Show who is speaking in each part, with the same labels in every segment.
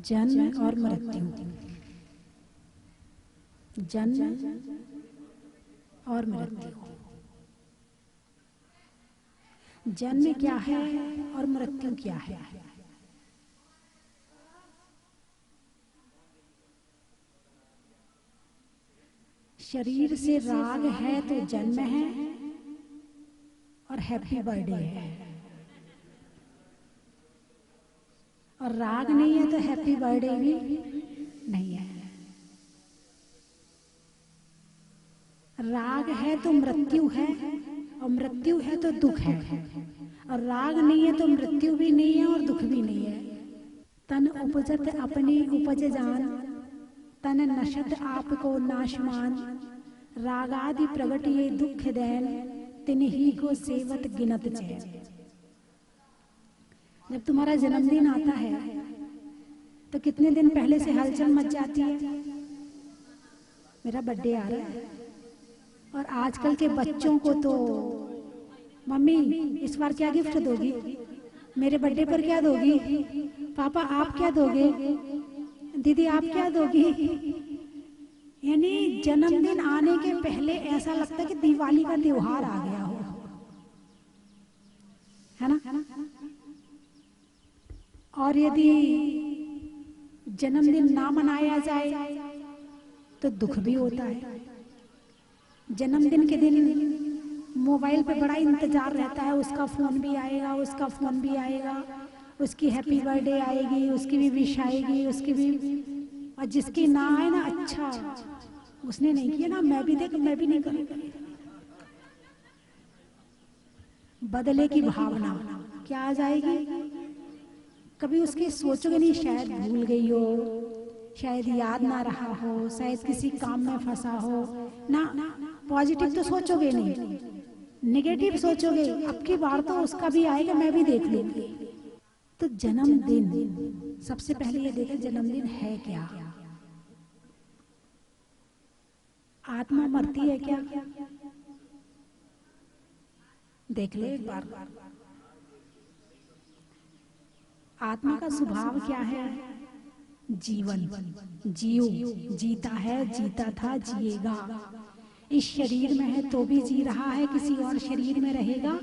Speaker 1: जन्म और मृत्यु, जन्म और मृत्यु। जन्म क्या है और मृत्यु क्या है? शरीर से राग है तो जन्म है और हैप्पी बर्थडे है, और राग नहीं है तो हैप्पी बर्थडे भी नहीं है। राग है तो मृत्यु है, और मृत्यु है तो दुख है, और राग नहीं है तो मृत्यु भी नहीं है और दुख भी नहीं है। तन उपजत अपनी उपज जान, तन नशत आपको नाशमान, रागादि प्रगट ये दुख दैन, तिन्ही को सेवत गिनत चैन। जब तुम्हारा जन्मदिन आता है तो कितने दिन पहले से हलचल मच जाती है, मेरा बर्थडे आ रहा है। और आजकल के बच्चों को तो मम्मी इस बार क्या गिफ्ट दोगी, मेरे बर्थडे पर क्या दोगी, पापा आप क्या दोगे, दीदी आप क्या दोगी। यानी जन्मदिन आने के पहले ऐसा लगता है कि दिवाली का त्योहार आ गया हो, है ना। और यदि जन्मदिन ना मनाया जाए तो दुख भी होता है। जन्मदिन के दिन मोबाइल पे बड़ा इंतजार रहता है, उसका फोन भी आएगा, उसका फोन भी आएगा, उसकी हैप्पी बर्थडे आएगी, उसकी भी विश आएगी, उसकी भी। और जिसकी ना आए ना, अच्छा उसने नहीं किया ना, मैं भी नहीं करूँगा। बदले की भावना क्या आ जाएगी, कभी उसकी सोचोगे नहीं, शायद भूल गई हो, शायद याद ना रहा हो, शायद किसी काम में फंसा हो ना। पॉजिटिव तो सोचोगे नहीं, नेगेटिव सोचोगे, अब की बार तो उसका भी आएगा, मैं भी देख लूंगी। तो जन्मदिन, सबसे पहले ये देखें जन्मदिन है क्या। आत्मा मरती है क्या, देख ले एक बार। आत्मा का स्वभाव क्या है, जीवन, जियो, जीता है, जीता था, जिएगा। इस शरीर में है तो भी जी रहा है, किसी और शरीर में रहेगा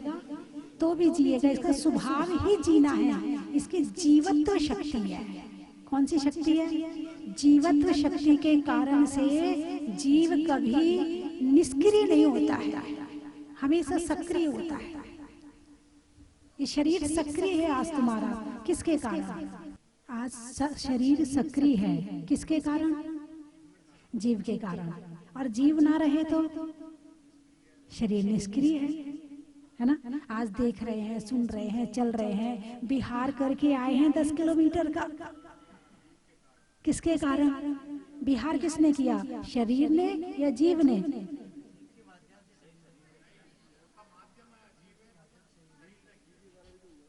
Speaker 1: तो भी जिएगा। इसका स्वभाव ही जीना है, इसकी जीवत्व शक्ति है। कौन सी शक्ति है, जीवत्व शक्ति के कारण से जीव कभी निष्क्रिय नहीं होता है, हमेशा सक्रिय होता है। ये शरीर सक्रिय है आज तुम्हारा, किसके कारण? आज शरीर सक्रिय है, किसके कारण? जीव के कारण। और जीव ना रहे तो शरीर निष्क्रिय है ना। आज देख रहे हैं, सुन रहे हैं, चल रहे हैं, बिहार करके आए हैं 10 किलोमीटर का, किसके कारण? बिहार किसने किया, शरीर ने या जीव ने?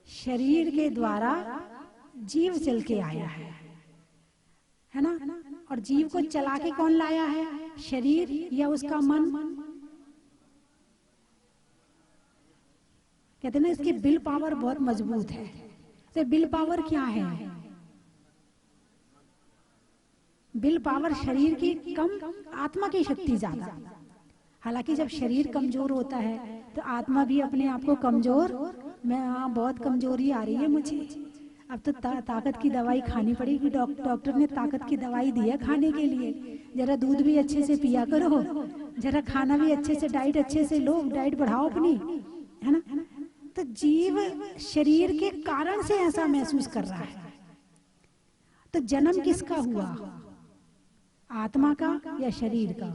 Speaker 1: शरीर के द्वारा जीव चल के आया है ना। और जीव को चला के कौन लाया है, शरीर या उसका मन? कहते ना इसकी विल पावर बहुत मजबूत है। तो विल पावर क्या है? विल पावर शरीर की कम, आत्मा की शक्ति ज्यादा। हालांकि जब शरीर कमजोर होता है तो आत्मा भी अपने आप को कमजोर, मैं बहुत कमजोरी आ रही है मुझे, अब तो ताकत की दवाई खानी पड़ेगी। डॉक्टर ने ताकत की दवाई दी है खाने के लिए, जरा दूध भी अच्छे से पिया करो, जरा खाना भी अच्छे से, डाइट अच्छे से लो, डाइट बढ़ाओ अपनी, है ना। तो जीव शरीर के कारण से ऐसा महसूस कर रहा है। तो जन्म किसका हुआ, आत्मा का या शरीर का?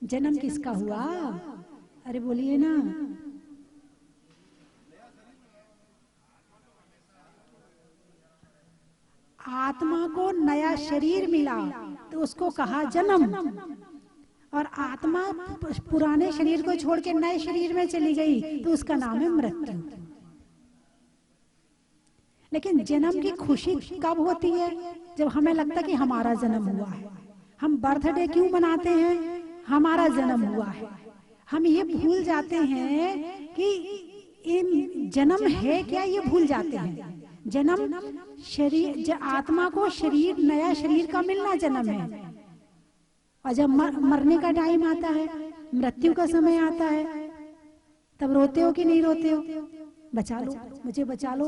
Speaker 1: जन्म किसका हुआ, अरे बोलिए ना। आत्मा को नया शरीर मिला तो उसको कहा जन्म, और आत्मा पुराने शरीर को छोड़ के नए शरीर में चली गई तो उसका नाम है मृत्यु। लेकिन जन्म की खुशी कब होती है, जब हमें लगता है कि हमारा जन्म हुआ है, हम बर्थडे क्यों मनाते हैं? हमारा जन्म हुआ है। हम ये भूल जाते हैं कि इन जन्म है क्या, ये भूल जाते हैं। जन्म शरीर, आत्मा को शरीर, नया शरीर का मिलना जन्म है। और जब मरने का टाइम आता है, मृत्यु का समय आता है, तब रोते हो कि नहीं रोते हो? बचा लो, मुझे बचा लो,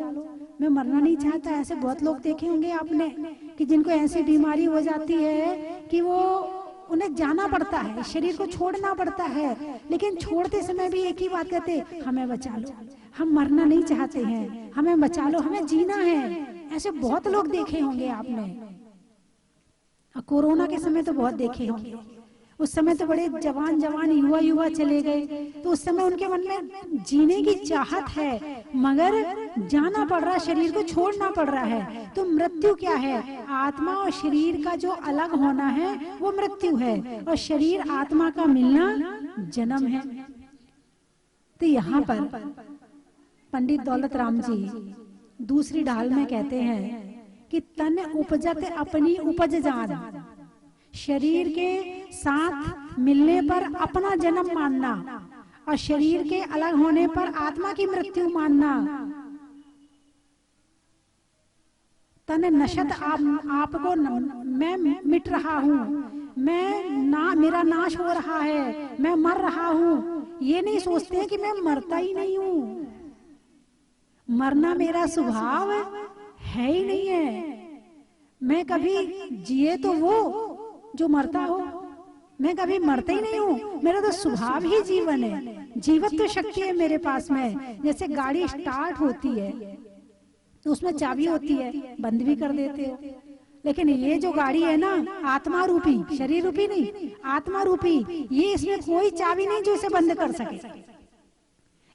Speaker 1: मैं मरना नहीं चाहता। ऐसे बहुत लोग देखे होंगे आपने कि जिनको ऐसी बीमारी हो जाती है कि वो उन्हें जाना पड़ता है, शरीर को छोड़ना पड़ता है, लेकिन छोड़ते समय भी एक ही बात कहते, हमें बचा लो, हम मरना नहीं चाहते हैं, हमें बचा लो, हमें जीना है। ऐसे बहुत लोग देखे होंगे आपने। कोरोना के समय तो बहुत देखे होंगे। उस समय तो बड़े जवान जवान युवा युवा चले गए, तो उस समय उनके मन में जीने की चाहत है, मगर जाना पड़ रहा, शरीर को छोड़ना पड़ रहा है। तो मृत्यु क्या है? आत्मा और शरीर का जो अलग होना है वो मृत्यु है, और शरीर आत्मा का मिलना जन्म है। तो यहाँ पर पंडित दौलत राम जी दूसरी ढाल में कहते हैं कि तन उपजत अपनी उपज जान, शरीर के साथ मिलने पर अपना जन्म मानना और शरीर के अलग होने पर आत्मा की मृत्यु मानना। तन नशत आपको मैं मिट रहा हूँ, मेरा नाश हो रहा है, मैं मर रहा हूँ। ये नहीं सोचते हैं कि मैं मरता ही नहीं हूँ। मरना मेरा स्वभाव है ही नहीं है। मैं कभी जिए तो वो जो मरता हो, मैं कभी मरता ही नहीं हूँ। मेरा तो स्वभाव ही जीवन है, जीवत तो शक्ति है मेरे पास में। जैसे गाड़ी स्टार्ट होती है तो उसमें चाबी होती है, बंद भी कर देते हो, लेकिन ये जो गाड़ी है ना, आत्मा रूपी, शरीर रूपी नहीं, आत्मा रूपी, ये इसमें कोई चाबी नहीं जो इसे बंद कर सके।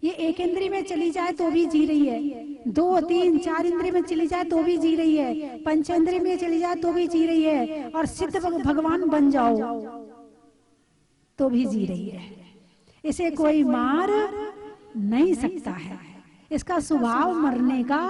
Speaker 1: ये एक इंद्री में चली जाए तो भी जी रही है, 2, 3, 4 इंद्री में चली जाए तो भी जी रही है, पंचेंद्री में चली जाए तो भी जी रही है, और सिद्ध भगवान बन जाओ तो भी जी रही है। इसे कोई मार नहीं सकता है, इसका स्वभाव मरने का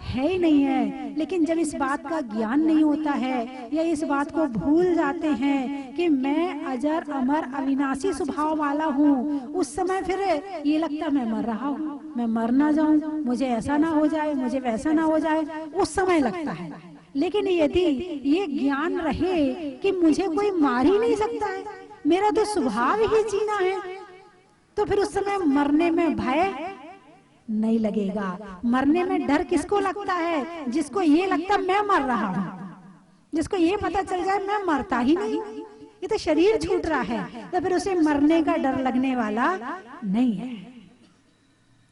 Speaker 1: है ही नहीं है। लेकिन जब इस बात का ज्ञान नहीं होता है, या इस बात को भूल जाते हैं कि मैं अजर अमर अविनाशी स्वभाव वाला हूँ, उस समय फिर ये लगता मैं मर रहा हूँ, मैं मर ना जाऊं, मुझे ऐसा ना हो जाए, मुझे वैसा ना हो जाए, उस समय लगता है। लेकिन यदि ये ज्ञान रहे कि मुझे कोई मार ही नहीं सकता है, मेरा तो स्वभाव ही जीना है, तो फिर उस समय मरने में भय नहीं लगेगा। मरने में डर किसको लगता है? जिसको ये लगता मैं मर रहा हूँ, जिसको ये पता चल जाए मैं मरता ही नहीं, ये तो शरीर छूट रहा है, तो फिर उसे मरने का डर लगने वाला नहीं है।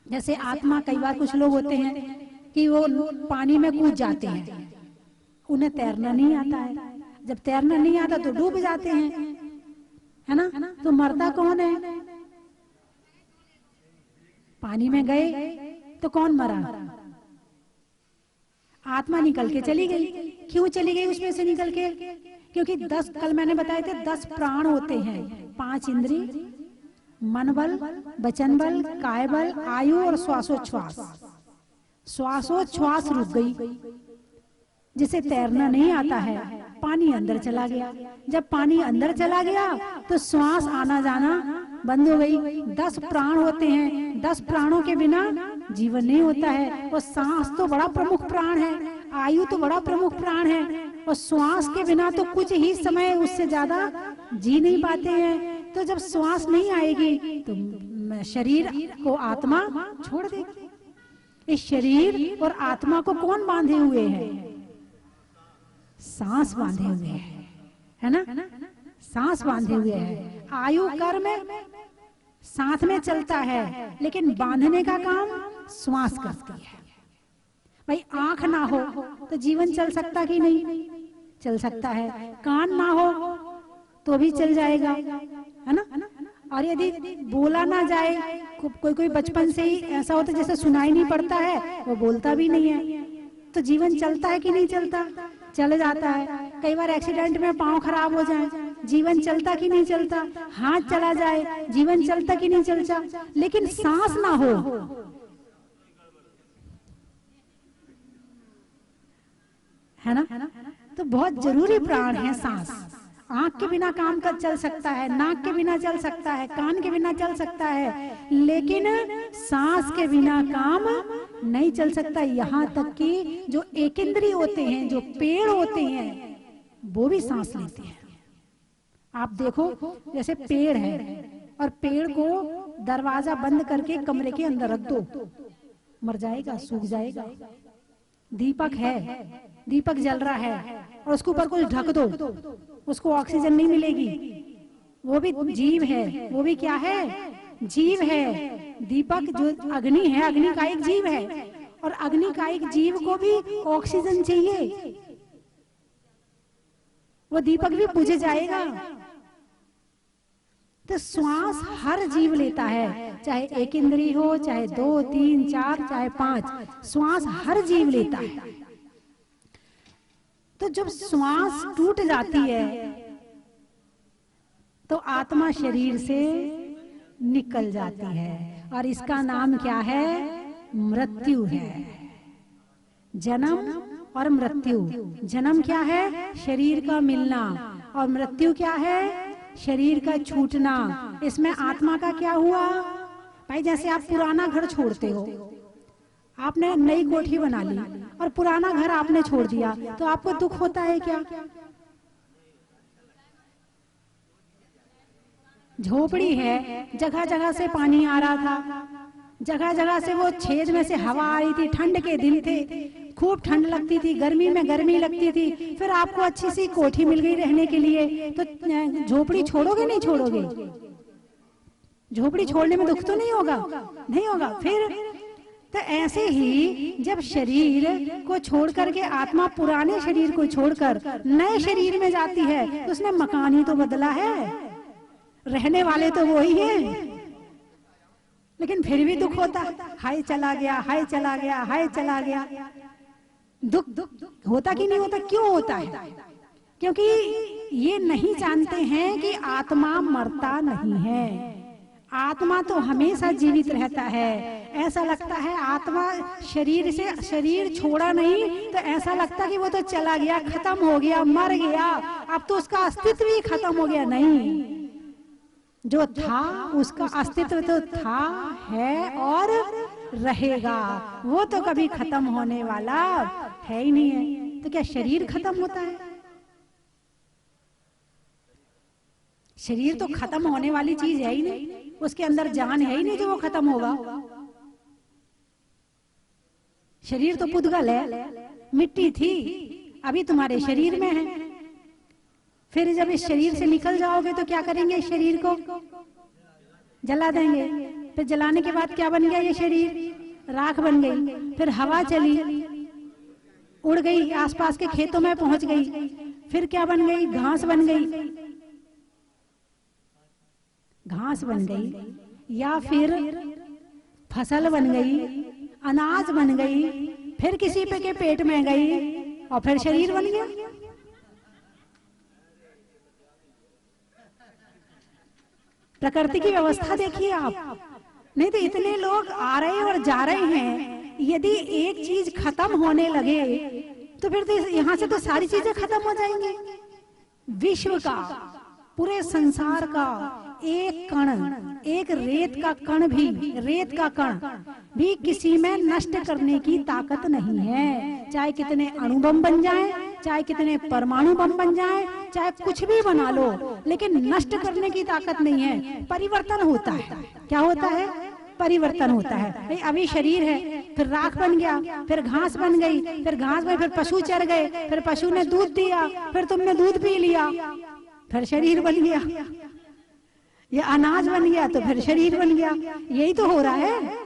Speaker 1: जैसे आत्मा, कई बार कुछ लोग होते हैं कि वो पानी में कूद जाते हैं, उन्हें तैरना नहीं आता है, जब तैरना नहीं आता तो डूब जाते हैं, है ना? तो मरता कौन है? पानी में गए तो कौन मरा? आत्मा निकल के चली गई। क्यों चली गई उसमें से निकल के? क्योंकि 10, कल मैंने बताए थे 10 प्राण होते हैं, 5 इंद्री, मन बल, वचन बल, काय बल, आयु और श्वासोच्छ्वास। श्वासोच्छ्वास रुक गई, जिसे तैरना नहीं आता है, पानी अंदर चला गया। जब पानी अंदर चला गया तो श्वास आना जाना बंद हो गई। 10 प्राण होते हैं, 10 प्राणों के बिना जीवन नहीं होता है। और सांस तो बड़ा प्रमुख प्राण है, आयु तो बड़ा प्रमुख प्राण है, और श्वास के बिना तो कुछ ही समय, उससे ज्यादा जी नहीं पाते हैं। तो जब श्वास नहीं आएगी तो शरीर को आत्मा छोड़ देगी। इस शरीर और आत्मा को कौन बांधे हुए है? सांस बांधे हुए है ना? सांस बांधे हुए है। आयु कर्म साथ में चलता है, लेकिन बांधने का काम श्वास करती है। भाई आंख ना हो तो जीवन चल सकता कि नहीं? चल सकता है। कान ना हो तो भी चल जाएगा, है ना? और यदि बोला ना जाए, कोई बचपन से ही ऐसा होता है जैसे सुनाई नहीं पड़ता है, वो बोलता भी नहीं है, तो जीवन चलता है कि नहीं चलता? चल जाता है। कई बार एक्सीडेंट में पांव खराब हो जाए, जीवन चलता कि नहीं चलता? हाथ चला जाए, जीवन चलता कि नहीं चलता? लेकिन सांस ना हो, है ना? तो बहुत जरूरी प्राण है सांस। आंख के बिना काम कर चल सकता है, नाक के बिना चल सकता है, कान के बिना चल सकता है, लेकिन सांस के बिना काम नहीं चल सकता। यहाँ तक कि जो एकेंद्रीय होते हैं, जो पेड़ होते हैं, वो भी सांस लेते हैं। आप देखो, जैसे पेड़ है और पेड़ को दरवाजा बंद करके कमरे के अंदर रख दो, मर जाएगा, सूख जाएगा। दीपक है, दीपक जल रहा है और उसके ऊपर कुछ ढक दो, उसको ऑक्सीजन नहीं मिलेगी। वो भी जीव है, वो भी क्या है? जीव है। दीपक जो अग्नि है, अग्नि का एक जीव है, और अग्नि का एक जीव को भी ऑक्सीजन चाहिए, वो दीपक भी बुझ जाएगा। तो श्वास हर जीव लेता है, चाहे एक इंद्रिय हो, चाहे 2, 3, 4, चाहे 5, श्वास हर जीव लेता है। तो जब श्वास टूट जाती है तो आत्मा शरीर से निकल जाती है, और इसका नाम क्या है? मृत्यु है। जन्म और मृत्यु। जन्म क्या है? शरीर का मिलना, और मृत्यु क्या है? शरीर का छूटना। इसमें आत्मा का क्या हुआ? भाई जैसे आप पुराना घर छोड़ते हो, आपने नई कोठी बना ली और पुराना घर आपने छोड़ दिया, तो आपको दुख होता है क्या? झोपड़ी है, जगह जगह से पानी आ रहा था, जगह जगह से वो छेद में से हवा आ रही थी, ठंड के दिन थे, खूब ठंड लगती थी, गर्मी में गर्मी लगती थी, फिर आपको अच्छी सी कोठी मिल गई रहने के लिए, तो झोपड़ी छोड़ोगे नहीं छोड़ोगे? झोपड़ी छोड़ने में दुख तो नहीं होगा? नहीं होगा। फिर तो ऐसे ही जब शरीर को छोड़ करके आत्मा पुराने शरीर को छोड़कर नए शरीर में जाती है, तो उसने मकान ही तो बदला है, रहने वाले तो वो ही हैं, लेकिन फिर भी दुख होता। हाय चला गया, हाय चला गया, हाय चला गया। दुख होता कि नहीं होता? क्यों होता है? क्योंकि ये नहीं जानते हैं कि आत्मा मरता नहीं है, आत्मा तो हमेशा जीवित रहता है। ऐसा लगता है आत्मा शरीर से, शरीर छोड़ा नहीं तो ऐसा लगता कि वो तो चला गया, खत्म हो गया, मर गया, अब तो उसका अस्तित्व ही खत्म हो गया। नहीं, जो था उसका अस्तित्व तो था, है और रहेगा, वो तो कभी खत्म होने वाला है ही नहीं है। तो क्या शरीर खत्म होता है? शरीर तो खत्म होने वाली चीज है ही नहीं, उसके अंदर जान है ही नहीं जो वो खत्म होगा। शरीर तो पुद्गल है, मिट्टी थी, अभी तुम्हारे शरीर में है। फिर जब इस शरीर से निकल जाओगे तो क्या करेंगे? इस शरीर को जला देंगे। फिर जलाने के बाद क्या बन गया? ये शरीर राख बन गई। फिर हवा चली, उड़ गई, आसपास के खेतों में पहुंच गई। फिर क्या बन गई? घास बन गई, घास बन गई, या फिर फसल बन गई, अनाज बन गई, फिर किसी पे के पेट में गई और फिर शरीर बन गया। प्रकृति की व्यवस्था देखिए आप। नहीं तो इतने लोग आ रहे और जा रहे हैं, यदि एक चीज खत्म होने लगे तो फिर तो यहाँ से तो सारी चीजें खत्म हो जाएंगी। विश्व का, पूरे संसार का एक कण, एक रेत का कण भी, रेत का कण भी किसी में नष्ट करने की ताकत नहीं है। चाहे कितने अणु बम बन जाएं, चाहे कितने परमाणु बम बन जाएं, चाहे कुछ भी बना लो, लेकिन नष्ट करने की ताकत नहीं है। परिवर्तन होता है। क्या होता है? परिवर्तन होता है। अभी शरीर है, फिर राख बन गया, फिर घास बन गई, फिर घास में फिर पशु चर गए, फिर पशु ने दूध दिया, फिर तुमने दूध पी लिया, फिर शरीर बन गया। ये अनाज बन गया तो फिर शरीर बन गया। यही तो हो रहा है।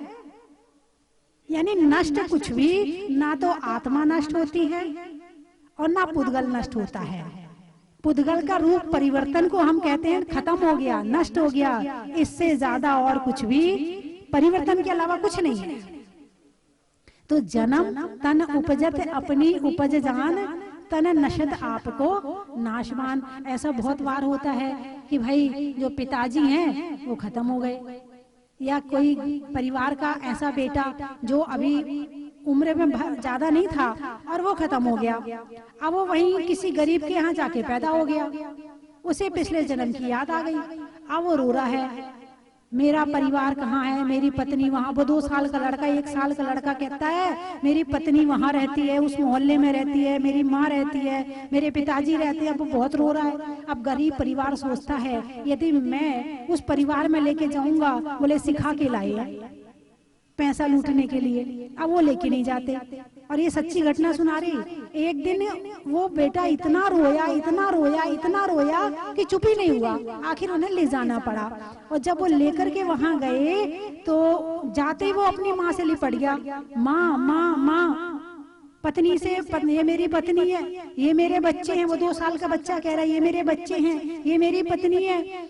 Speaker 1: यानी नष्ट कुछ भी, ना तो आत्मा नष्ट होती है और ना पुद्गल नष्ट होता है। पुद्गल का रूप परिवर्तन को हम कहते हैं खत्म हो गया, नष्ट हो गया। इससे ज्यादा और कुछ भी, परिवर्तन के अलावा कुछ नहीं है। तो जन्म तन उपजत अपनी उपज जान, तन नशत आपको नाशवान। ऐसा बहुत बार होता है कि भाई जो पिताजी हैं वो खत्म हो गए, या कोई परिवार का ऐसा बेटा जो अभी उम्र में ज्यादा नहीं था और वो खत्म हो गया, अब वो वहीं किसी गरीब के यहाँ जाके पैदा हो गया। उसे पिछले जन्म की याद आ गई। अब वो रो रहा है, मेरा परिवार कहाँ है, मेरी पत्नी वहाँ। वो 2 साल का लड़का, 1 साल का लड़का कहता है मेरी पत्नी वहाँ रहती है, उस मोहल्ले में रहती है, मेरी माँ रहती है, मेरे पिताजी रहते हैं। अब वो बहुत रो रहा है। अब गरीब परिवार सोचता है यदि मैं उस परिवार में लेके जाऊंगा, बोले सिखा के लाए पैसा लूटने के लिए, अब वो लेके नहीं जाते। और ये सच्ची घटना सुना रही। एक दिन वो बेटा इतना रोया, इतना रोया, इतना रोया कि चुप ही नहीं हुआ। आखिर उन्हें ले जाना पड़ा। और जब वो लेकर के वहां गए तो जाते ही वो अपनी माँ से लिपट गया। माँ माँ माँ, पत्नी से, ये मेरी पत्नी है, ये मेरे बच्चे हैं। वो 2 साल का बच्चा कह रहा है ये मेरे बच्चे हैं, ये मेरी पत्नी है।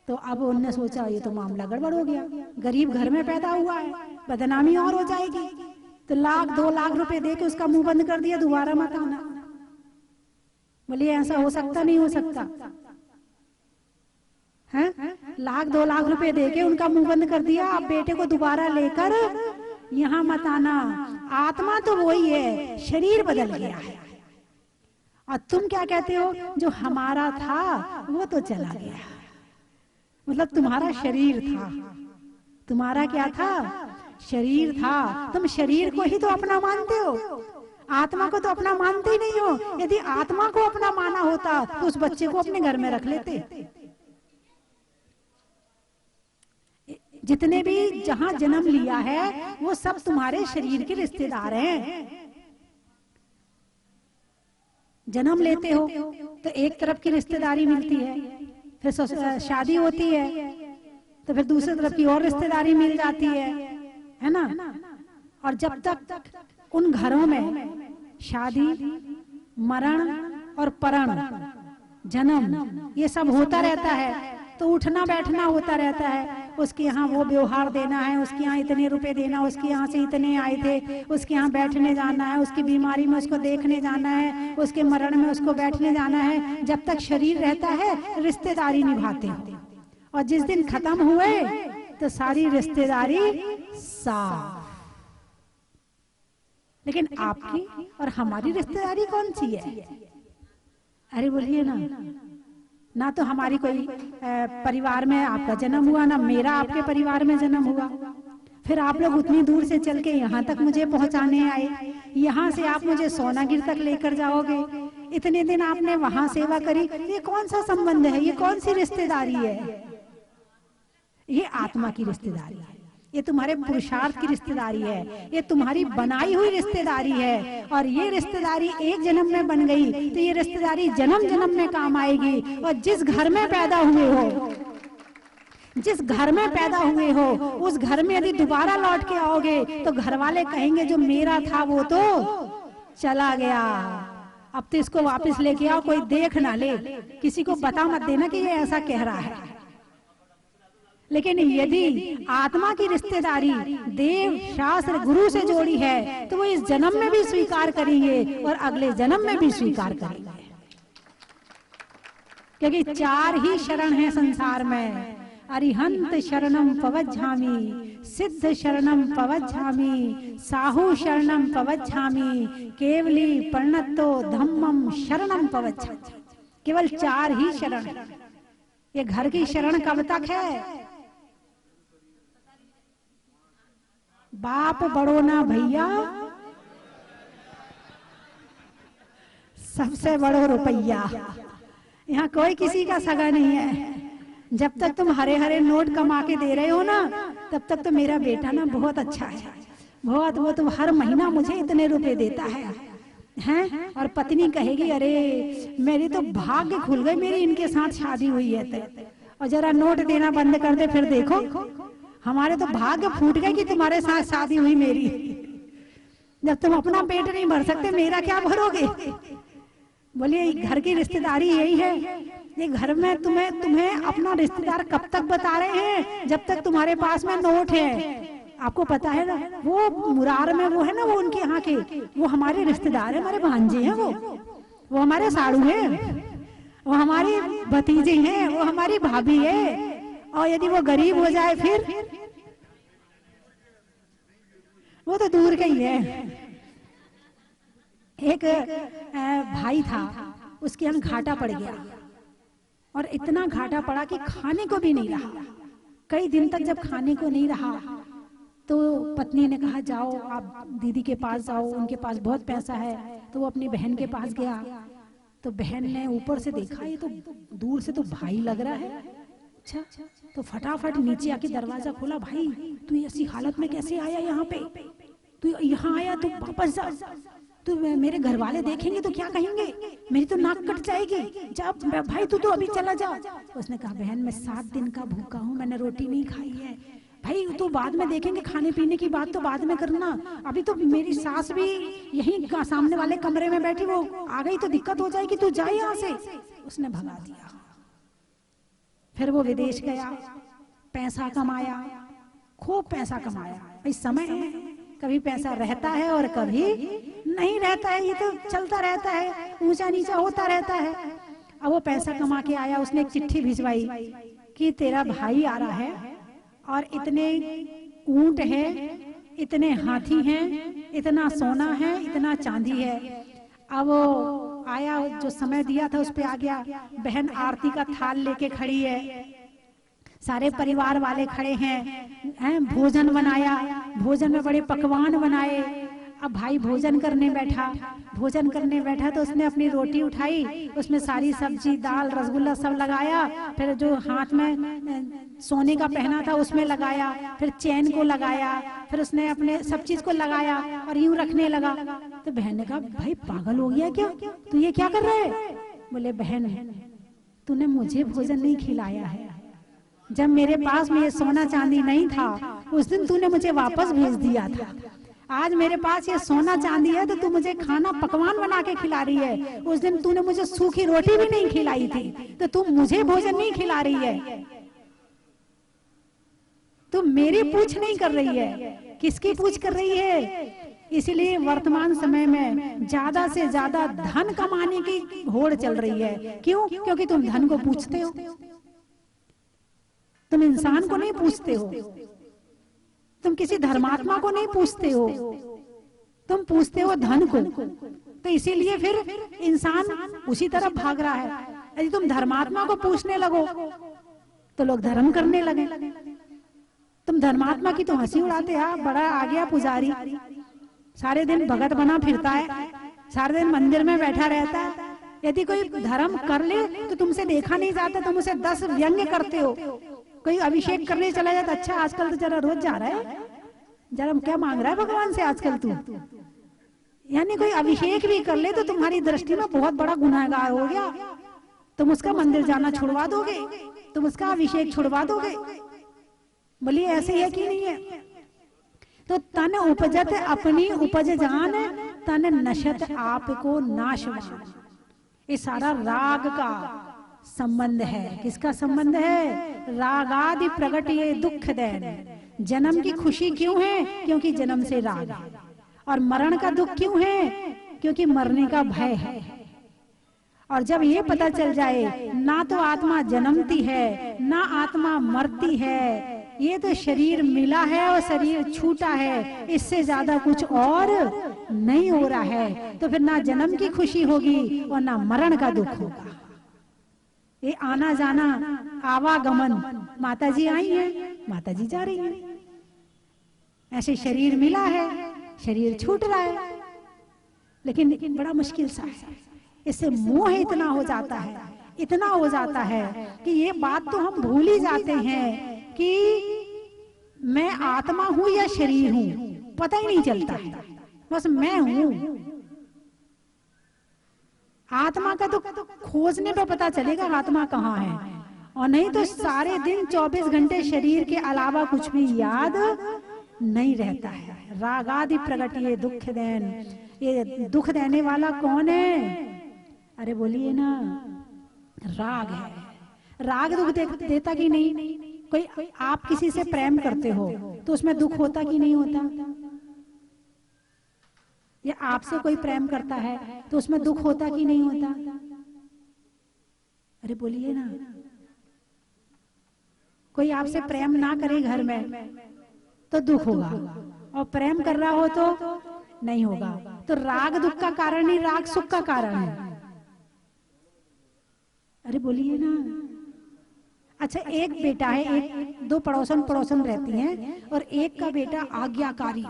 Speaker 1: तो अब उन्होंने सोचा ये तो मामला गड़बड़ हो गया, गरीब घर में पैदा हुआ है, बदनामी और हो जाएगी। तो 1-2 लाख रुपए दे के उसका मुंह बंद कर दिया, दोबारा मत आना। बोलिए ऐसा हो सकता, नहीं हो सकता है? 1-2 लाख रुपए दे के उनका मुंह बंद कर दिया। अब बेटे को दोबारा लेकर यहाँ मत आना। आत्मा तो वही है, शरीर बदल गया है। और तुम क्या कहते हो, जो हमारा था वो तो चला गया। मतलब तुम्हारा शरीर था, तुम्हारा क्या था, शरीर था। तुम शरीर को ही तो अपना मानते हो, आत्मा को तो अपना मानते ही नहीं हो। यदि आत्मा को अपना माना होता तो उस बच्चे को अपने घर में रख लेते। जितने भी जहां जन्म लिया है वो सब तुम्हारे शरीर के रिश्तेदार हैं। जन्म लेते हो तो एक तरफ की रिश्तेदारी मिलती है, फिर शादी होती है तो फिर दूसरी तरफ की और रिश्तेदारी मिल जाती है ना। और जब तक उन घरों में शादी, मरण और परण, जन्म, ये सब होता रहता है तो उठना बैठना होता रहता है। उसके यहाँ वो व्यवहार देना है, उसके यहाँ इतने रुपए देना, उसके यहाँ से इतने आए थे, उसके यहाँ बैठने जाना है, उसकी बीमारी में उसको देखने जाना है, उसके मरण में उसको बैठने जाना है। जब तक शरीर रहता है रिश्तेदारी निभाते हो, और जिस दिन खत्म हुए तो सारी रिश्तेदारी साफ। लेकिन आपकी और हमारी रिश्तेदारी कौन सी है? अरे बोलिए ना। ना तो हमारी कोई परिवार में आपका जन्म हुआ, ना मेरा आपके परिवार में जन्म हुआ। फिर आप लोग उतनी दूर से चल के यहाँ तक मुझे पहुँचाने आए, यहाँ से आप मुझे सोनागिर तक लेकर जाओगे, इतने दिन आपने वहां सेवा करी। ये कौन सा संबंध है, ये कौन सी रिश्तेदारी है? ये आत्मा की रिश्तेदारी है, ये तुम्हारे पुरुषार्थ की रिश्तेदारी है, ये तुम्हारी बनाई हुई रिश्तेदारी है। और ये रिश्तेदारी एक जन्म में बन गई तो ये रिश्तेदारी जन्म जन्म में काम आएगी। और जिस घर में पैदा हुए हो, जिस घर में पैदा हुए हो, उस घर में यदि दोबारा लौट के आओगे तो घर वाले कहेंगे जो मेरा था वो तो चला गया, अब तो इसको वापस लेके आओ, कोई देख ना ले, किसी को बता मत देना कि ये ऐसा कह रहा है। लेकिन यदि आत्मा की रिश्तेदारी देव, शास्त्र, गुरु से जोड़ी है तो वो इस जन्म में भी स्वीकार करेंगे और अगले जन्म में भी स्वीकार करेंगे। क्योंकि 4 ही शरण है संसार में, अरिहंत शरणम पवज्झामि, सिद्ध शरणम पवज्झामि, साहू शरणम पवज्झामि, केवली प्रणतो धम्मम शरणम पवज्झामि। केवल 4 ही शरण है। ये घर की शरण कब तक है? बाप बड़ो ना भैया, सबसे बड़ो रुपया। यहाँ कोई किसी का सगा नहीं है। जब तक तुम हरे हरे नोट कमा के दे रहे हो ना, तब तक तो मेरा बेटा ना बहुत अच्छा है, बहुत, वो तो हर महीना मुझे इतने रुपए देता है। और पत्नी कहेगी अरे मेरी तो भाग्य खुल गई, मेरी इनके साथ शादी हुई है। तो और जरा नोट देना बंद कर दे, फिर देखो हमारे तो भाग्य फूट गए कि तुम्हारे साथ शादी हुई मेरी। जब तुम अपना पेट नहीं भर सकते, मेरा क्या भरोगे? बोलिए घर की रिश्तेदारी यही है। ये घर में तुम्हें अपना रिश्तेदार कब तक बता रहे हैं? जब तक तुम्हारे पास में नोट है। आपको पता है ना, वो मुरार में वो है ना, वो उनके यहाँ के, वो हमारे रिश्तेदार है, हमारे भांजे हैं, वो हमारे साड़ू हैं, वो हमारी भतीजे हैं, वो हमारी भाभी है। और यदि वो गरीब हो जाए फिर वो तो दूर का ही है। एक भाई था, उसके यहाँ घाटा पड़ गया, और इतना घाटा पड़ा कि खाने को भी नहीं रहा। कई दिन तक जब खाने को नहीं रहा तो पत्नी ने कहा जाओ आप दीदी के पास जाओ, उनके पास बहुत पैसा है। तो वो अपनी बहन के पास गया। तो बहन ने ऊपर से देखा ये तो दूर से तो भाई लग रहा है। अच्छा, तो फटाफट नीचे आके दरवाजा खोला, भाई तू ऐसी हालत में कैसे आया यहाँ पे? तू यहाँ आया, तू वापस जा, तू मेरे घर वाले देखेंगे तो क्या कहेंगे, मेरी तो नाक कट जाएगी, जा भाई तू तो अभी चला जा। उसने कहा बहन मैं 7 दिन का भूखा हूँ, मैंने रोटी नहीं खाई है। भाई तो बाद में देखेंगे, खाने पीने की बात तो बाद में करना, अभी तो मेरी सास भी यहीं सामने वाले कमरे में बैठी, वो आ गई तो दिक्कत हो जाएगी, तू जा यहाँ से। उसने भगा दिया। फिर वो विदेश गया, पैसा कमाया, खूब पैसा कमाया। भाई समय है, कभी पैसा रहता है और कभी नहीं रहता है, ये तो चलता रहता है, ऊंचा नीचा होता रहता है। अब वो पैसा कमा के आया, उसने एक चिट्ठी भिजवाई कि तेरा भाई आ रहा है और इतने ऊंट हैं, इतने हाथी हैं, इतना सोना है, इतना चांदी है। अब वो आया, जो समय दिया था उस पे आ गया। बहन आरती का थाल लेके खड़ी है, सारे परिवार वाले खड़े हैं, भोजन बनाया, भोजन में बड़े पकवान बनाए। अब भाई भोजन करने बैठा तो उसने अपनी रोटी उठाई, उसमें सारी सब्जी दाल रसगुल्ला सब लगाया, फिर जो हाथ में सोने का पहना था उसमें लगाया, फिर चैन को लगाया, फिर उसने अपने सब चीज को लगाया और यूं रखने लगा। तो बहन ने कहा भाई पागल हो गया क्या, तू ये क्या कर रहा है? बोले बहन तूने मुझे भोजन नहीं खिलाया है, जब मेरे पास में ये सोना चांदी नहीं था उस दिन तूने मुझे वापस भेज दिया था। आज मेरे पास ये सोना चांदी है तो तू मुझे खाना पकवान बना के खिला रही है, उस दिन तूने मुझे सूखी रोटी भी नहीं खिलाई थी, तो तू मुझे भोजन नहीं खिला रही है, तू मेरी पूछ नहीं कर रही है, किसकी पूछ कर रही है? इसलिए वर्तमान समय में ज्यादा से ज्यादा धन कमाने की होड़ चल रही है। क्यों? क्योंकि तुम धन को पूछते हो, तुम इंसान को नहीं पूछते हो, तुम किसी धर्मात्मा को नहीं पूछते हो, तुम पूछते हो धन को। तो इसीलिए फिर इंसान उसी तरफ भाग रहा है। यदि तुम धर्मात्मा को पूछने लगो तो लोग धर्म करने लगे। तुम धर्मात्मा की तो हंसी उड़ाते हैं, बड़ा आ गया पुजारी, सारे दिन भगत बना फिरता है, सारे दिन मंदिर में बैठा रहता है। यदि कोई धर्म कर ले तो तुमसे देखा नहीं जाता, तुम उसे 10 व्यंग्य करते हो। कोई अभिषेक करने चला जाता, अच्छा आजकल तो जरा रोज जा रहा है, जरा क्या मांग रहा है भगवान से आजकल तू। यानी कोई अभिषेक भी कर ले तो तुम्हारी दृष्टि में बहुत बड़ा गुनहगार हो गया, तुम उसका मंदिर जाना छुड़वा दोगे, तुम उसका अभिषेक छुड़वा दोगे। बोलिए ऐसे है कि नहीं है? तो तन उपजत अपनी उपज जान, तन नशत आपको नाशवान। ये सारा राग का संबंध है। किसका संबंध है? रागादि प्रगट ये दुख देन। जन्म की खुशी क्यों है? क्योंकि जन्म से राग है। और मरण का दुख क्यों है? क्योंकि मरने का भय है। और जब ये पता चल जाए ना तो आत्मा जन्मती है ना आत्मा मरती है, ये तो शरीर मिला है और शरीर छूटा है, इससे ज्यादा कुछ और नहीं हो रहा है, तो फिर ना जन्म की खुशी होगी और ना मरण का दुख होगा। ये आना जाना आवागमन, माता जी आई हैं, माता जी जा रही हैं, ऐसे शरीर मिला है, शरीर छूट रहा है, लेकिन बड़ा मुश्किल सा है। इससे मोह इतना हो जाता है, इतना हो जाता है कि ये बात तो हम भूल ही जाते हैं कि मैं आत्मा हूं या शरीर हूं, पता ही नहीं चलता है, बस मैं हूं। आत्मा का तो खोजने पे पता चलेगा आत्मा कहाँ है, और नहीं तो सारे दिन 24 घंटे शरीर के अलावा कुछ भी याद नहीं रहता है। रागादि प्रगट ये दुख देन, ये दुख देने वाला कौन है? अरे बोलिए ना, राग है। राग दुख देता कि नहीं? कोई आप किसी से प्रेम करते हो तो उसमें दुख होता कि नहीं होता? या आपसे कोई प्रेम करता है तो उसमें दुख होता कि नहीं होता? अरे बोलिए ना। कोई आपसे प्रेम ना करे घर में तो दुख होगा, और प्रेम कर रहा हो तो नहीं होगा। तो राग दुख का कारण नहीं, राग सुख का कारण है। अरे बोलिए ना। अच्छा, एक बेटा है, एक दो पड़ोसन पड़ोसन रहती हैं, और एक का बेटा आज्ञाकारी,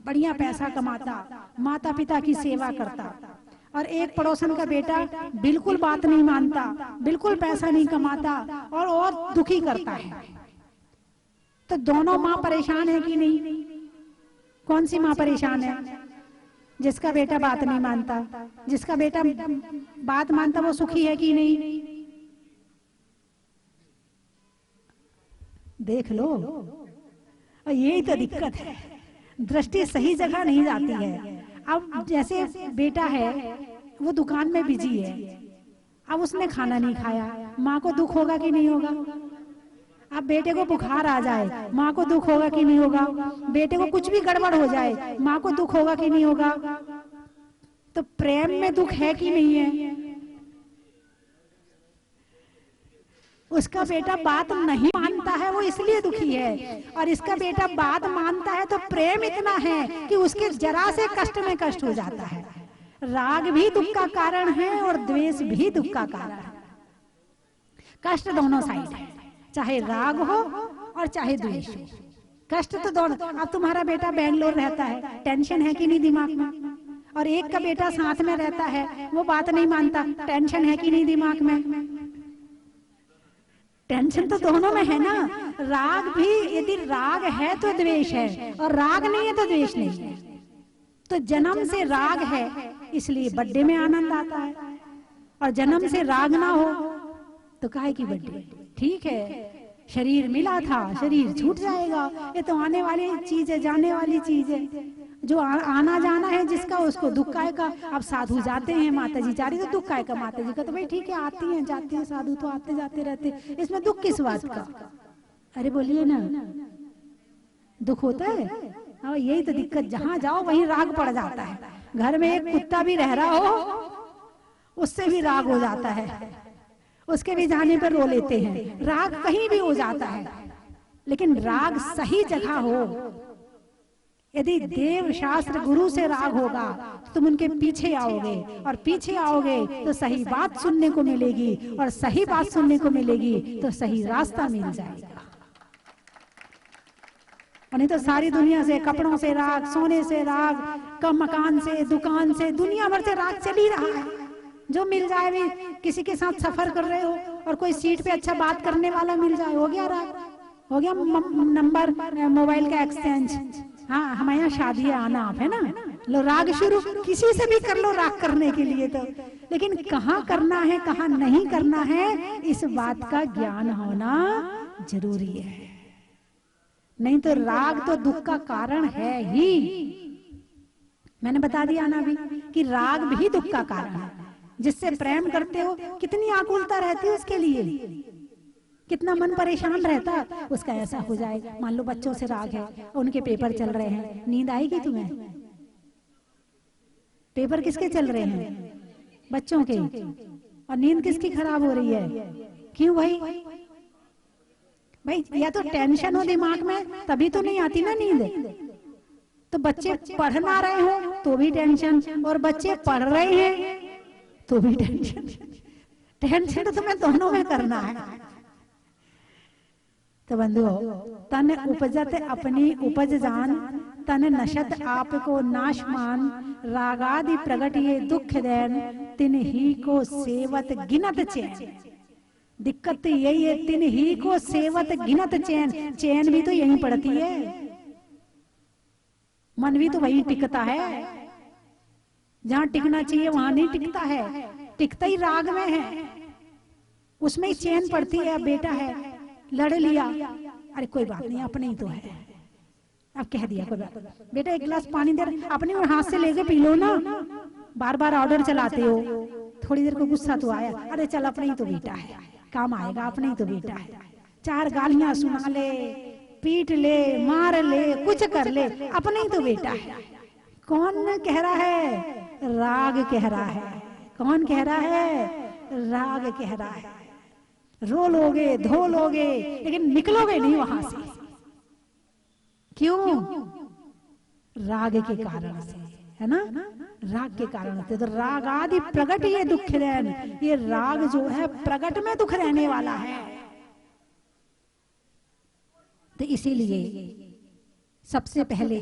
Speaker 1: बढ़िया पैसा कमाता, माता पिता की सेवा करता, और एक पड़ोसन का बेटा बिल्कुल बात नहीं मानता, बिल्कुल पैसा नहीं कमाता और दुखी करता है। तो दोनों माँ परेशान है कि नहीं? कौन सी माँ परेशान है? जिसका बेटा बात नहीं मानता। जिसका बेटा बात मानता वो सुखी है कि नहीं? देख लो, और यही तो दिक्कत है, दृष्टि सही जगह नहीं जाती है। अब जैसे बेटा है, वो दुकान में बिजी है, अब उसने खाना नहीं खाया, माँ को दुख होगा कि नहीं होगा? अब बेटे को बुखार आ जाए, माँ को दुख होगा कि नहीं होगा? बेटे को कुछ भी गड़बड़ हो जाए, माँ को दुख होगा कि नहीं होगा? तो प्रेम में दुख है कि नहीं है? उसका बेटा बात नहीं मानता है, वो इसलिए दुखी है, और इसका बेटा बात मानता है तो प्रेम इतना है कि उसके जरा से कष्ट में कष्ट हो जाता है। राग भी दुख का कारण है और द्वेष भी दुख का कारण है। कष्ट दोनों साइड है, चाहे राग हो और चाहे द्वेष हो, कष्ट तो दोनों। अब तुम्हारा बेटा बेंगलोर रहता है, टेंशन है कि नहीं दिमाग में? और एक का बेटा साथ में रहता है, वो बात नहीं मानता, टेंशन है कि नहीं दिमाग में? टेंशन तो दोनों में है ना। राग भी, यदि राग है तो द्वेष है, और राग नहीं है तो द्वेष नहीं है। तो जन्म से राग है इसलिए बर्थडे में आनंद आता है, और जन्म से राग ना हो तो काहे की बर्थडे? ठीक है, शरीर मिला था, शरीर छूट जाएगा, ये तो आने वाली चीज है, जाने वाली चीज है। जो आना जाना है जिसका, उसको दुख काय का। अब साधु जाते हैं, माता जी जा रही तो दुख काय का? माता जी का तो भाई ठीक है, आती हैं जाती हैं, साधु तो आते जाते रहते, इसमें दुख किस बात का? अरे बोलिए ना, दुख होता है। हाँ, यही तो दिक्कत, जहां जाओ वहीं राग पड़ जाता है। घर में एक कुत्ता भी रह रहा हो, उससे भी राग हो जाता है, उसके भी जाने पर रो लेते हैं, राग कहीं भी हो जाता है। लेकिन राग सही जगह हो, यदि देव शास्त्र गुरु से राग होगा तो तुम उनके पीछे आओगे, और पीछे आओगे तो सही बात सुनने को मिलेगी, और सही बात सुनने को मिलेगी तो सही रास्ता मिल जाएगा। और नहीं तो सारी दुनिया से, कपड़ों से राग, सोने से राग, कम मकान से, दुकान से, दुनिया भर से राग चल ही रहा है। जो मिल जाए भी, किसी के साथ सफर कर रहे हो और कोई सीट पे अच्छा बात करने वाला मिल जाए, हो गया राग, हो गया नंबर मोबाइल का एक्सचेंज। हाँ, हमारे यहाँ शादी आना आप है ना, लो राग शुरू, किसी से भी कर लो राग करने के लिए तो। लेकिन कहाँ करना है, कहाँ नहीं करना है, इस बात का ज्ञान होना जरूरी है। नहीं तो राग तो दुख का कारण है ही। मैंने बता दिया ना अभी कि राग भी दुख का कारण है। जिससे प्रेम करते हो, कितनी आकुलता रहती है उसके लिए, कितना मन परेशान रहता, उसका ऐसा हो जाए। मान लो बच्चों से राग है, उनके पेपर चल रहे हैं, नींद आएगी तुम्हें? पेपर किसके चल रहे हैं? बच्चों के। और नींद किसकी खराब हो रही है? क्यों भाई? भाई या तो टेंशन हो दिमाग में, तभी तो नहीं आती ना नींद। तो बच्चे पढ़ ना रहे हो तो भी टेंशन, और बच्चे पढ़ रहे हैं तो भी टेंशन। टेंशन तो तुम्हें दोनों में करना है। तो बंधुओं, तन उपजत अपनी उपज जान, तन नशत आपको नाशमान, रागादि प्रगट ये दुख दैन, तिन ही को सेवत गिनत चैन। दिक्कत तो यही है, तिन ही को सेवत गिनत चैन। चैन भी तो यहीं पड़ती है, मन भी तो वहीं टिकता है। जहां टिकना चाहिए वहां नहीं टिकता है, टिकता ही राग में है, उसमें ही चैन पड़ती है। बेटा है, लड़ लिया, अरे कोई बात नहीं, अपने ही तो है, अब कह दिया कोई बात, बेटा एक गिलास पानी दे, अपने हाथ से लेके पी लो ना। बार बार ऑर्डर चलाते हो, थोड़ी देर को गुस्सा तो आया, अरे चल अपने ही तो बेटा है, काम आएगा, अपने ही तो बेटा है। चार गालियां सुना ले, पीट ले, मार ले, कुछ कर ले, अपने ही तो बेटा है। कौन कह रहा है? राग कह रहा है। कौन कह रहा है? राग कह रहा है। रो लोगे, धो लोगे, लेकिन निकलोगे नहीं वहां से। क्यों? राग के कारण से, है ना? राग के कारण होते। तो राग आदि प्रगट ये दुख रहन, ये राग जो है प्रगट में दुख रहने वाला है। तो इसीलिए सबसे पहले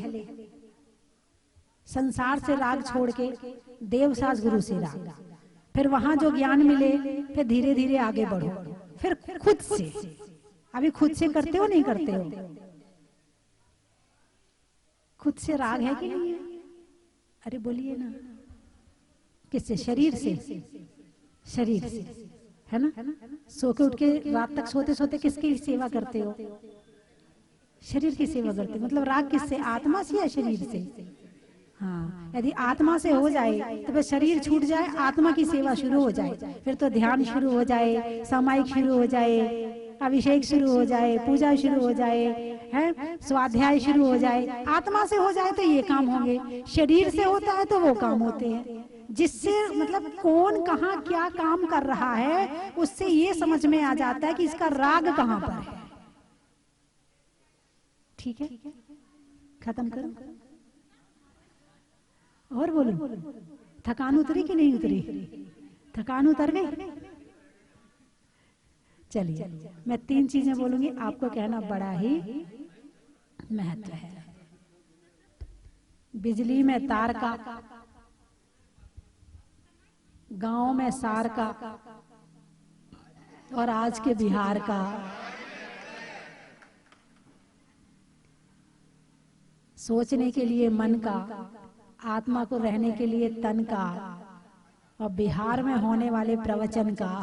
Speaker 1: संसार से राग छोड़ के देवसास गुरु से राग, फिर वहां जो ज्ञान मिले फिर धीरे धीरे आगे बढ़ो, फिर खुद से। अभी खुद से करते हो नहीं करते हो? खुद से राग है कि नहीं है? अरे बोलिए ना। किससे? शरीर से। शरीर से है ना। सो के उठ के रात तक सोते सोते किसकी सेवा करते हो? शरीर की सेवा करते हो। मतलब राग किससे? आत्मा से या शरीर से? हाँ, यदि आत्मा से हो जाए तो फिर शरीर छूट जाए, आत्मा की सेवा शुरू हो जाए, फिर तो ध्यान शुरू हो जाए, सामायिक शुरू हो जाए, अभिषेक शुरू हो जाए, पूजा शुरू हो जाए, है स्वाध्याय शुरू हो जाए। आत्मा से हो जाए तो ये काम होंगे, शरीर से होता है तो वो काम होते हैं। जिससे मतलब कौन कहाँ क्या काम कर रहा है उससे ये समझ में आ जाता है कि इसका राग कहाँ पर है। ठीक है, खत्म करो और बोलो। थकान उतरी कि नहीं उतरी? थकान उतर गई? चलिए मैं 3 चीजें बोलूंगी, आपको कहना बड़ा ही महत्व है। बिजली में तार का, गांव में सार का, और आज के बिहार का। सोचने के लिए मन का, आत्मा को रहने के लिए तन का, और बिहार में होने वाले प्रवचन का।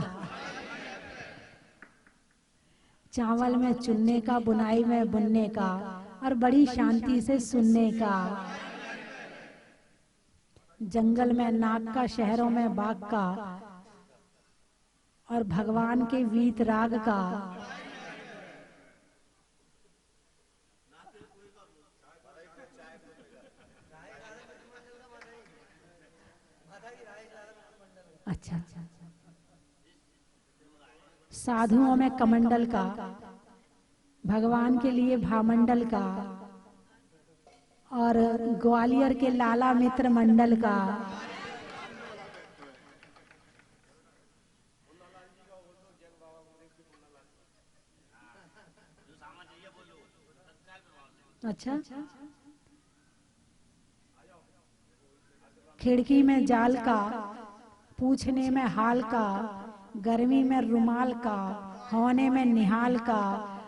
Speaker 1: चावल में चुनने का, बुनाई में बुनने का, और बड़ी शांति से सुनने का। जंगल में नाग का, शहरों में बाघ का, और भगवान के वीत राग का। अच्छा, साधुओं में कमंडल का, भगवान के लिए भामंडल का, और ग्वालियर के लाला मित्र मंडल का। अच्छा, खिड़की में जाल का, पूछने में हाल का, गर्मी में रुमाल का, होने में निहाल का,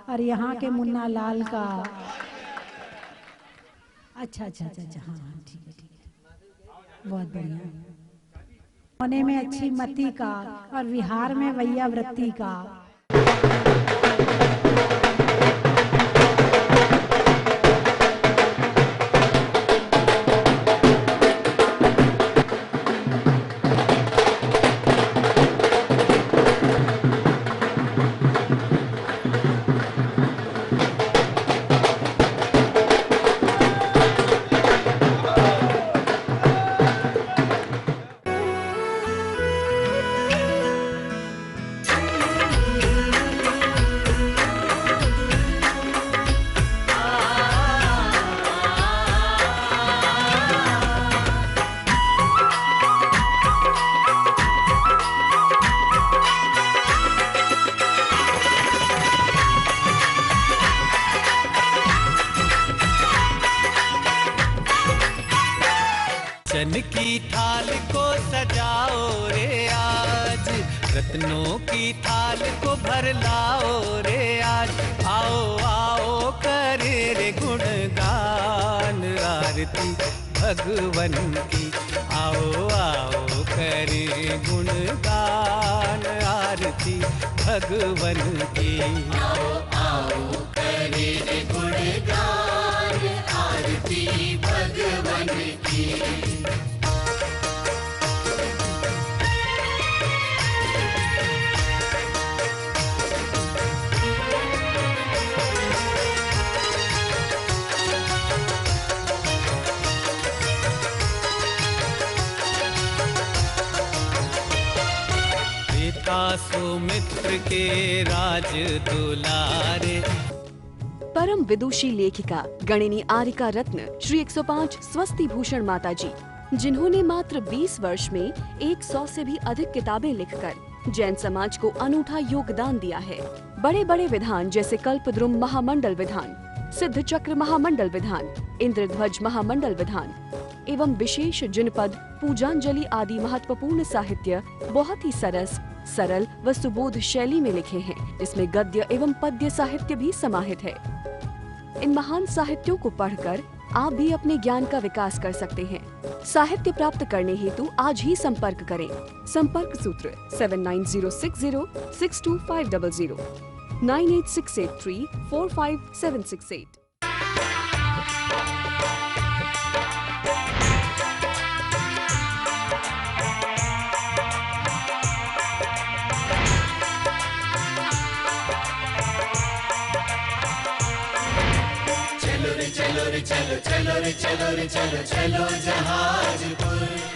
Speaker 1: और यहाँ के मुन्ना लाल का। अच्छा अच्छा अच्छा अच्छा, हाँ ठीक है, बहुत बढ़िया। होने में अच्छी मती का, और विहार में वैया वृत्ति का।
Speaker 2: चन की थाल को सजाओ रे आज, रत्नों की थाल को भर लाओ रे आज। आओ आओ करे रे गुणगान आरती भगवन की। आओ आओ करे गुणगान आरती भगवन की। आओ आओ करे रे गुणगान आरती भगवन की। सुमित्र के राज दुलारे।
Speaker 3: परम विदुषी लेखिका गणिनी आरिका रत्न श्री 105 स्वस्ति भूषण माता जी, जिन्होंने मात्र 20 वर्ष में 100 से भी अधिक किताबें लिखकर जैन समाज को अनूठा योगदान दिया है। बड़े बड़े विधान जैसे कल्पद्रुम महामंडल विधान, सिद्ध चक्र महामंडल विधान, इंद्रध्वज महामंडल विधान एवं विशेष जिनपद, पूजांजलि आदि महत्वपूर्ण साहित्य बहुत ही सरल व सुबोध शैली में लिखे हैं, जिसमें गद्य एवं पद्य साहित्य भी समाहित है। इन महान साहित्यों को पढ़कर आप भी अपने ज्ञान का विकास कर सकते हैं। साहित्य प्राप्त करने हेतु आज ही संपर्क करें। संपर्क सूत्र 7906062500 9868345768।
Speaker 2: चलो रे चलो रे चलो चलो रे चलो रे चलो चलो जहाज पर।